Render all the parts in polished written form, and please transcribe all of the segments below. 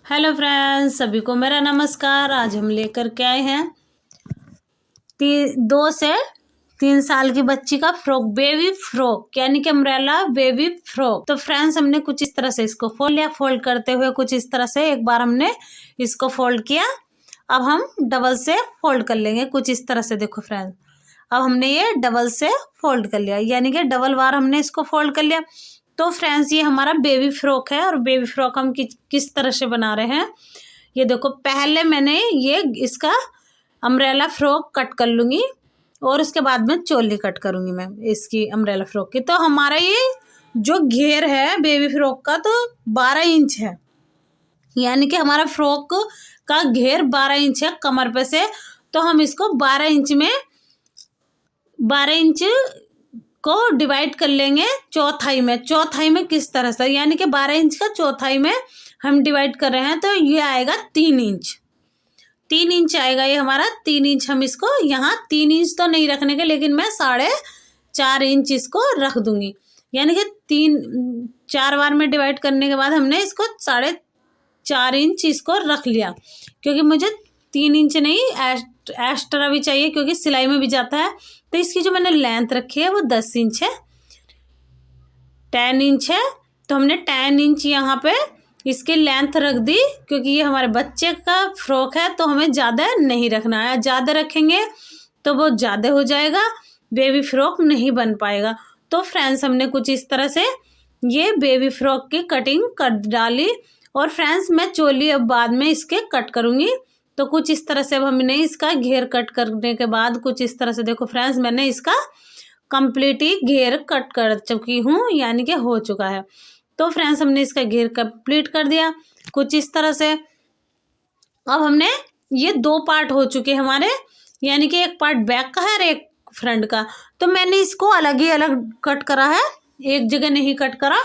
Hello friends, सभी को मेरा नमस्कार। आज हम लेकर के आए हैं 2 से 3 साल की बच्ची का फ्रॉक, बेबी फ्रॉक यानी कि अम्ब्रेला बेबी फ्रॉक। तो फ्रेंड्स, हमने कुछ इस तरह से इसको फोल्ड लिया। फोल्ड करते हुए कुछ इस तरह से एक बार हमने इसको फोल्ड किया। अब हम डबल से फोल्ड कर लेंगे कुछ इस तरह से। देखो फ्रेंड्स, अब हमने ये डबल से फोल्ड कर लिया, यानी कि डबल बार हमने इसको फोल्ड कर लिया। तो फ्रेंड्स, ये हमारा बेबी फ्रॉक है। और बेबी फ्रॉक हम किस तरह से बना रहे हैं, ये देखो। पहले मैंने ये इसका अम्ब्रेला फ्रॉक कट कर लूँगी और उसके बाद में चोली कट करूँगी मैं इसकी अम्ब्रेला फ्रॉक की। तो हमारा ये जो घेर है बेबी फ्रॉक का, तो 12 इंच है, यानी कि हमारा फ्रॉक का घेर 12 इंच है कमर पे से। तो हम इसको 12 इंच को डिवाइड कर लेंगे चौथाई में। चौथाई में किस तरह से, यानी कि 12 इंच का चौथाई में हम डिवाइड कर रहे हैं, तो ये आएगा 3 इंच। 3 इंच आएगा ये हमारा। 3 इंच हम इसको यहाँ 3 इंच तो नहीं रखने के, लेकिन मैं 4.5 इंच इसको रख दूंगी। यानी कि 4 बार में डिवाइड करने के बाद हमने इसको 4.5 इंच इसको रख लिया, क्योंकि मुझे 3 इंच नहीं एक्स्ट्रा भी चाहिए, क्योंकि सिलाई में भी जाता है। तो इसकी जो मैंने लेंथ रखी है वो 10 इंच है, 10 इंच है। तो हमने 10 इंच यहाँ पे इसकी लेंथ रख दी, क्योंकि ये हमारे बच्चे का फ्रॉक है, तो हमें ज़्यादा नहीं रखना है। ज़्यादा रखेंगे तो वो ज़्यादा हो जाएगा, बेबी फ्रॉक नहीं बन पाएगा। तो फ्रेंड्स, हमने कुछ इस तरह से ये बेबी फ्रॉक की कटिंग कर डाली। और फ्रेंड्स, मैं चोली अब बाद में इसके कट करूँगी। तो कुछ इस तरह से अब हमने इसका घेर कट करने के बाद कुछ इस तरह से, देखो फ्रेंड्स, मैंने इसका कंप्लीट ही घेर कट कर चुकी हूँ, यानी कि हो चुका है। तो फ्रेंड्स, हमने इसका घेर कंप्लीट कर दिया कुछ इस तरह से। अब हमने ये 2 पार्ट हो चुके हमारे, यानी कि एक पार्ट बैक का है और एक फ्रंट का। तो मैंने इसको अलग ही अलग कट करा है, एक जगह नहीं कट करा।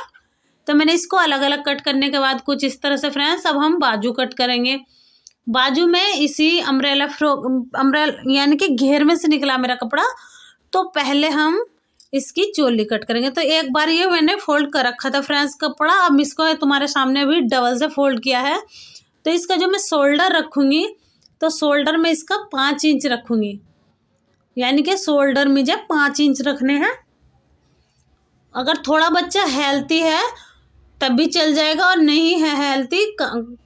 तो मैंने इसको अलग अलग कट करने के बाद कुछ इस तरह से फ्रेंड्स, अब हम बाजू कट करेंगे। बाजू में इसी अम्ब्रेला यानी कि घेर में से निकला मेरा कपड़ा, तो पहले हम इसकी चोली कट करेंगे। तो एक बार ये मैंने फोल्ड कर रखा था फ्रेंड्स कपड़ा, अब इसको तुम्हारे सामने भी डबल से फोल्ड किया है। तो इसका जो मैं शोल्डर रखूँगी, तो शोल्डर में इसका 5 इंच रखूँगी, यानी कि शोल्डर मुझे 5 इंच रखने हैं। अगर थोड़ा बच्चा हेल्थी है तब भी चल जाएगा, और नहीं है हेल्थी,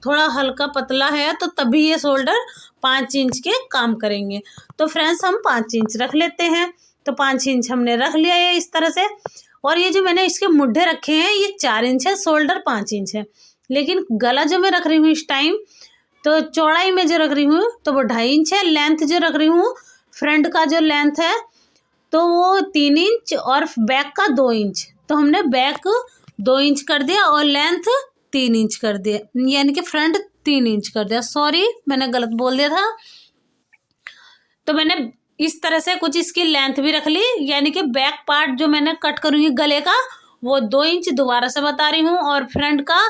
थोड़ा हल्का पतला है, तो तभी ये शोल्डर 5 इंच के काम करेंगे। तो फ्रेंड्स, हम 5 इंच रख लेते हैं। तो 5 इंच हमने रख लिया है इस तरह से। और ये जो मैंने इसके मुड्ढे रखे हैं ये 4 इंच है, शोल्डर 5 इंच है। लेकिन गला जो मैं रख रही हूँ इस टाइम, तो चौड़ाई में जो रख रही हूँ तो वो 2.5 इंच है। लेंथ जो रख रही हूँ, फ्रंट का जो लेंथ है तो वो 3 इंच और बैक का 2 इंच। तो हमने बैक 2 इंच कर दिया और लेंथ 3 इंच कर दिया, यानी कि फ्रंट 3 इंच कर दिया। सॉरी, मैंने गलत बोल दिया था। तो मैंने इस तरह से कुछ इसकी लेंथ भी रख ली, यानी कि बैक पार्ट जो मैंने कट करूँगी गले का, वो 2 इंच दोबारा से बता रही हूँ, और फ्रंट का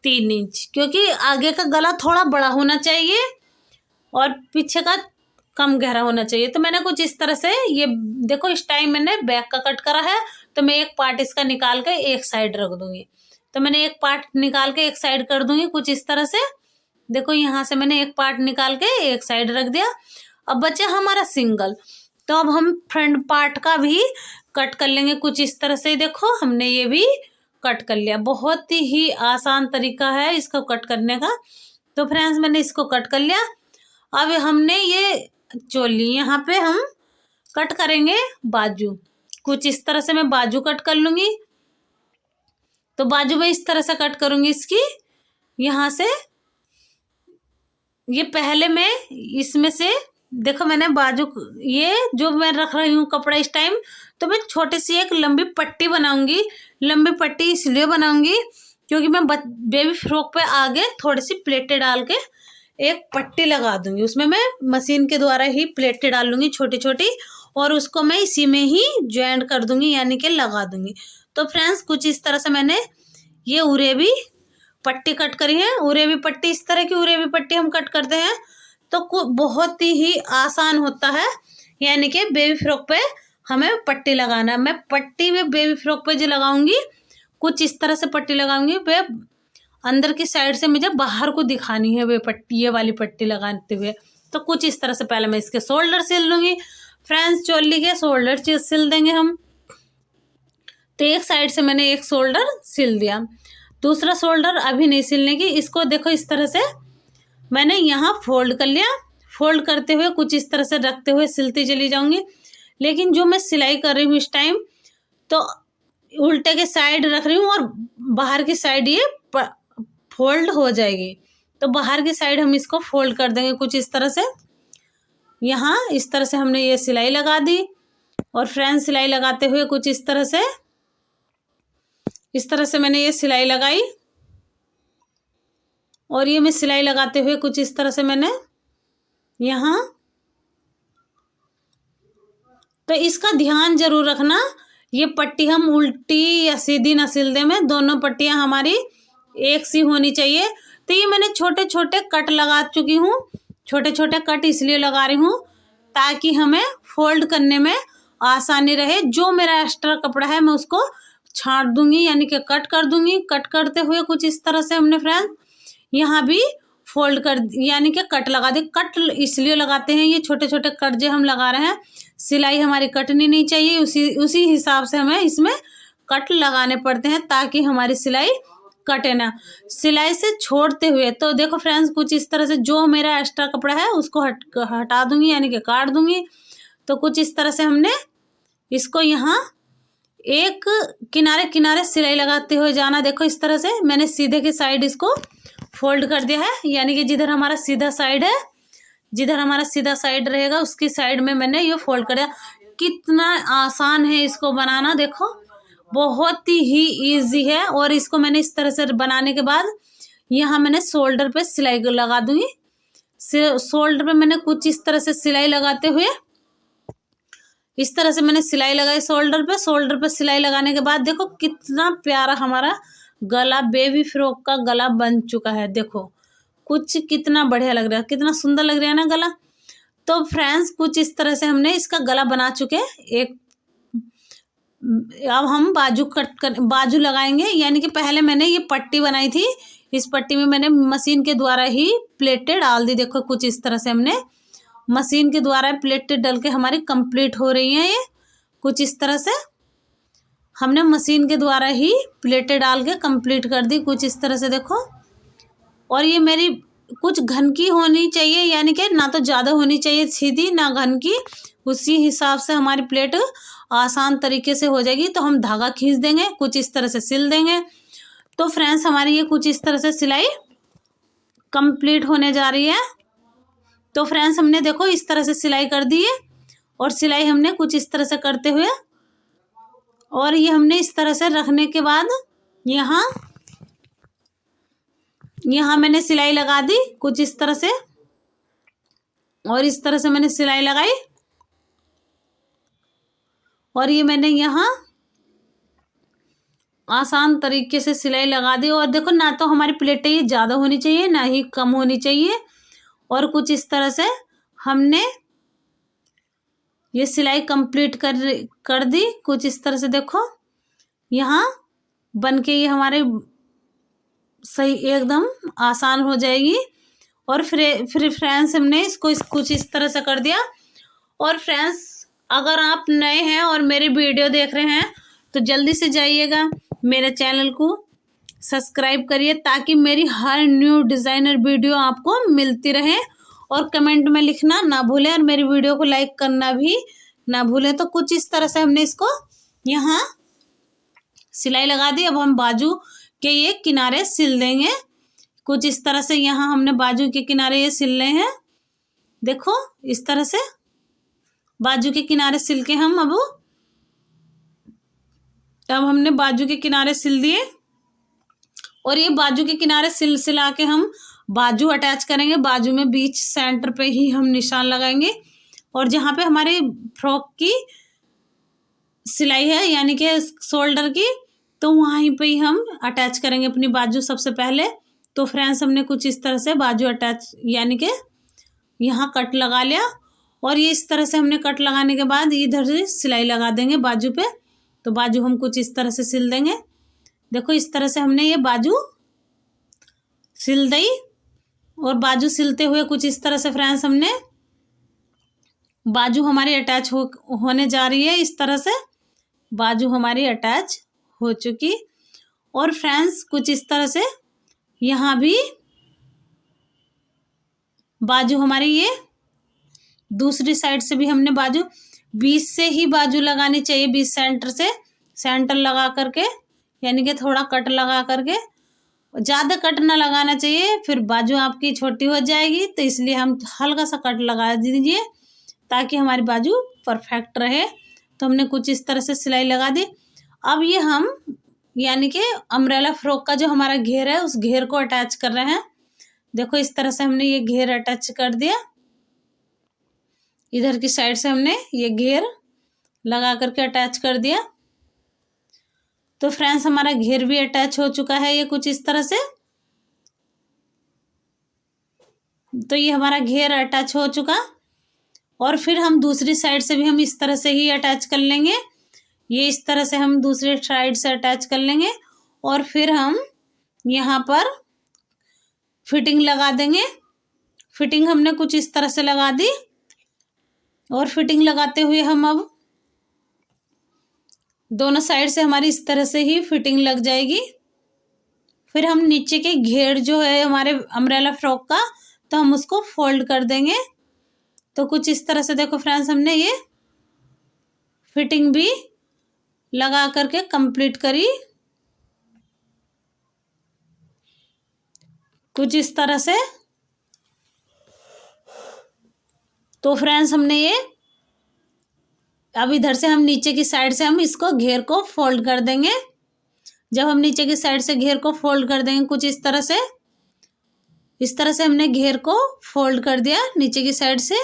3 इंच, क्योंकि आगे का गला थोड़ा बड़ा होना चाहिए और पीछे का कम गहरा होना चाहिए। तो मैंने कुछ इस तरह से, ये देखो इस टाइम मैंने बैक का कट करा है, तो मैं एक पार्ट इसका निकाल के एक साइड रख दूंगी। तो मैंने एक पार्ट निकाल के एक साइड कर दूंगी कुछ इस तरह से। देखो, यहाँ से मैंने एक पार्ट निकाल के एक साइड रख दिया। अब बचा हमारा सिंगल, तो अब हम फ्रंट पार्ट का भी कट कर लेंगे कुछ इस तरह से। देखो, हमने ये भी कट कर लिया। बहुत ही आसान तरीका है इसको कट करने का। तो फ्रेंड्स, मैंने इसको कट कर लिया। अब हमने ये चोली यहाँ पे हम कट करेंगे बाजू। कुछ इस तरह से मैं बाजू कट कर लूँगी। तो बाजू में इस तरह से कट करूँगी इसकी, यहाँ से। ये पहले मैं इसमें से, देखो मैंने बाजू, ये जो मैं रख रही हूँ कपड़ा इस टाइम, तो मैं छोटी सी एक लंबी पट्टी बनाऊँगी। लंबी पट्टी इसलिए बनाऊँगी क्योंकि मैं बेबी फ्रॉक पे आगे थोड़ी सी प्लेटें डाल के एक पट्टी लगा दूंगी। उसमें मैं मशीन के द्वारा ही प्लेटें डाल लूँगी छोटी छोटी, और उसको मैं इसी में ही ज्वाइंट कर दूंगी, यानी कि लगा दूंगी। तो फ्रेंड्स, कुछ इस तरह से मैंने ये उरेबी पट्टी कट करी है। उरेबी पट्टी, इस तरह की उरेबी पट्टी हम कट करते हैं, तो बहुत ही आसान होता है, यानी कि बेबी फ्रॉक पे हमें पट्टी लगाना है। मैं पट्टी में बेबी फ्रॉक पे जो लगाऊंगी, कुछ इस तरह से पट्टी लगाऊंगी। अंदर की साइड से मुझे बाहर को दिखानी है वे पट्टी, ये वाली पट्टी लगाते हुए। तो कुछ इस तरह से पहले मैं इसके शोल्डर सिल लूँगी। फ्रेंड्स चोली के शोल्डर सिल देंगे हम। तो एक साइड से मैंने एक शोल्डर सिल दिया, दूसरा शोल्डर अभी नहीं सिलने की। इसको देखो इस तरह से मैंने यहाँ फोल्ड कर लिया। फोल्ड करते हुए कुछ इस तरह से रखते हुए सिलती चली जाऊंगी। लेकिन जो मैं सिलाई कर रही हूँ इस टाइम, तो उल्टे के साइड रख रही हूँ और बाहर की साइड ये फोल्ड हो जाएगी। तो बाहर की साइड हम इसको फोल्ड कर देंगे कुछ इस तरह से। यहाँ इस तरह से हमने ये सिलाई लगा दी। और फ्रेंड्स सिलाई लगाते हुए कुछ इस तरह से मैंने ये सिलाई लगाई। और ये मैं सिलाई लगाते हुए कुछ इस तरह से मैंने यहाँ, तो इसका ध्यान जरूर रखना, ये पट्टी हम उल्टी या सीधी ना सिल दें, में दोनों पट्टियाँ हमारी एक सी होनी चाहिए। तो ये मैंने छोटे छोटे कट लगा चुकी हूँ। छोटे छोटे कट इसलिए लगा रही हूँ ताकि हमें फोल्ड करने में आसानी रहे। जो मेरा एक्स्ट्रा कपड़ा है मैं उसको छांट दूंगी, यानी कि कट कर दूंगी। कट करते हुए कुछ इस तरह से हमने फ्रेंड्स यहाँ भी फोल्ड कर, यानी कि कट लगा दे। कट इसलिए लगाते हैं, ये छोटे छोटे कट जो हम लगा रहे हैं, सिलाई हमारी कटनी नहीं चाहिए, उसी हिसाब से हमें इसमें कट लगाने पड़ते हैं ताकि हमारी सिलाई कटे ना। सिलाई से छोड़ते हुए तो देखो फ्रेंड्स कुछ इस तरह से जो मेरा एक्स्ट्रा कपड़ा है उसको हटा दूंगी, यानी कि काट दूंगी। तो कुछ इस तरह से हमने इसको यहाँ एक किनारे किनारे सिलाई लगाते हुए जाना। देखो इस तरह से मैंने सीधे की साइड इसको फोल्ड कर दिया है, यानी कि जिधर हमारा सीधा साइड है, जिधर हमारा सीधा साइड रहेगा उसकी साइड में मैंने ये फोल्ड कर दिया। कितना आसान है इसको बनाना, देखो बहुत ही इजी है। और इसको मैंने इस तरह से बनाने के बाद यहाँ मैंने शोल्डर पे सिलाई लगा दूंगी। शोल्डर पे मैंने कुछ इस तरह से सिलाई लगाते हुए, इस तरह से मैंने सिलाई लगाई शोल्डर पे। शोल्डर पे सिलाई लगाने के बाद देखो कितना प्यारा हमारा गला, बेबी फ्रॉक का गला बन चुका है। देखो कुछ कितना बढ़िया लग रहा है, कितना सुंदर लग रहा है ना गला। तो फ्रेंड्स कुछ इस तरह से हमने इसका गला बना चुके हैं। अब हम बाजू लगाएंगे, यानी कि पहले मैंने ये पट्टी बनाई थी, इस पट्टी में मैंने मशीन के द्वारा ही प्लेटें डाल दी। देखो कुछ इस तरह से हमने मशीन के द्वारा प्लेटें डाल के हमारी कंप्लीट हो रही हैं। ये कुछ इस तरह से हमने मशीन के द्वारा ही प्लेटें डाल के कंप्लीट कर दी, कुछ इस तरह से देखो। और ये मेरी कुछ घन की होनी चाहिए, यानी कि ना तो ज़्यादा होनी चाहिए सीधी, ना घन की। उसी हिसाब से हमारी प्लेट आसान तरीके से हो जाएगी। तो हम धागा खींच देंगे, कुछ इस तरह से सिल देंगे। तो फ्रेंड्स हमारी ये कुछ इस तरह से सिलाई कंप्लीट होने जा रही है। तो फ्रेंड्स हमने देखो इस तरह से सिलाई कर दी है। और सिलाई हमने कुछ इस तरह से करते हुए, और ये हमने इस तरह से रखने के बाद यहाँ मैंने सिलाई लगा दी कुछ इस तरह से। और इस तरह से मैंने सिलाई लगाई। और ये मैंने यहाँ आसान तरीके से सिलाई लगा दी। और देखो ना तो हमारी प्लेटें ये ज़्यादा होनी चाहिए, ना ही कम होनी चाहिए। और कुछ इस तरह से हमने ये सिलाई कंप्लीट कर दी। कुछ इस तरह से देखो यहाँ बन के ये हमारे सही एकदम आसान हो जाएगी। और फिर फ्रेंड्स हमने इसको कुछ इस तरह से कर दिया। और फ्रेंड्स अगर आप नए हैं और मेरी वीडियो देख रहे हैं तो जल्दी से जाइएगा मेरे चैनल को सब्सक्राइब करिए, ताकि मेरी हर न्यू डिज़ाइनर वीडियो आपको मिलती रहे। और कमेंट में लिखना ना भूलें, और मेरी वीडियो को लाइक करना भी ना भूलें। तो कुछ इस तरह से हमने इसको यहाँ सिलाई लगा दी। अब हम बाजू के ये किनारे सिल देंगे। कुछ इस तरह से यहाँ हमने बाजू के किनारे ये सिल रहे हैं। देखो इस तरह से बाजू के किनारे सिल के हम अब हमने बाजू के किनारे सिल दिए। और ये बाजू के किनारे सिला के हम बाजू अटैच करेंगे। बाजू में बीच सेंटर पे ही हम निशान लगाएंगे। और जहाँ पे हमारे फ्रॉक की सिलाई है, यानी कि शोल्डर की, तो वहीं पे ही हम अटैच करेंगे अपनी बाजू सबसे पहले। तो फ्रेंड्स हमने कुछ इस तरह से बाजू अटैच, यानी कि यहाँ कट लगा लिया। और ये इस तरह से हमने कट लगाने के बाद इधर से सिलाई लगा देंगे बाजू पे। तो बाजू हम कुछ इस तरह से सिल देंगे। देखो इस तरह से हमने ये बाजू सिल दी और बाजू सिलते हुए कुछ इस तरह से फ्रेंड्स हमने बाजू हमारी अटैच होने जा रही है। इस तरह से बाजू हमारी अटैच हो चुकी। और फ्रेंड्स कुछ इस तरह से यहाँ भी बाजू हमारी ये दूसरी साइड से भी हमने बाजू 20 से ही बाजू लगानी चाहिए, 20 सेंटर से सेंटर लगा करके, यानी कि थोड़ा कट लगा करके, ज़्यादा कट ना लगाना चाहिए, फिर बाजू आपकी छोटी हो जाएगी। तो इसलिए हम हल्का सा कट लगा दीजिए ताकि हमारी बाजू परफेक्ट रहे। तो हमने कुछ इस तरह से सिलाई लगा दी। अब ये हम यानी कि अम्ब्रेला फ्रॉक का जो हमारा घेर है उस घेर को अटैच कर रहे हैं। देखो इस तरह से हमने ये घेर अटैच कर दिया। इधर की साइड से हमने ये घेर लगा करके अटैच कर दिया। तो फ्रेंड्स हमारा घेर भी अटैच हो चुका है ये कुछ इस तरह से। तो ये हमारा घेर अटैच हो चुका। और फिर हम दूसरी साइड से भी हम इस तरह से ही अटैच कर लेंगे। ये इस तरह से हम दूसरी साइड से अटैच कर लेंगे और फिर हम यहाँ पर फिटिंग लगा देंगे। फिटिंग हमने कुछ इस तरह से लगा दी और फिटिंग लगाते हुए हम अब दोनों साइड से हमारी इस तरह से ही फिटिंग लग जाएगी। फिर हम नीचे के घेर जो है हमारे अम्ब्रेला फ्रॉक का, तो हम उसको फोल्ड कर देंगे। तो कुछ इस तरह से देखो फ्रेंड्स हमने ये फिटिंग भी लगा करके कंप्लीट करी कुछ इस तरह से। तो फ्रेंड्स हमने ये अब इधर से हम नीचे की साइड से हम इसको घेर को फोल्ड कर देंगे। जब हम नीचे की साइड से घेर को फोल्ड कर देंगे कुछ इस तरह से हमने घेर को फोल्ड कर दिया नीचे की साइड से।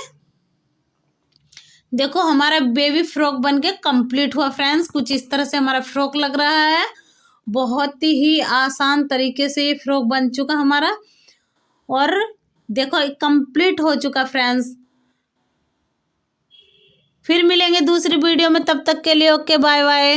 देखो हमारा बेबी फ्रॉक बनके कंप्लीट हुआ फ्रेंड्स। कुछ इस तरह से हमारा फ्रॉक लग रहा है। बहुत ही आसान तरीके से ये फ्रॉक बन चुका हमारा और देखो कंप्लीट हो चुका फ्रेंड्स। फिर मिलेंगे दूसरी वीडियो में, तब तक के लिए ओके बाय बाय।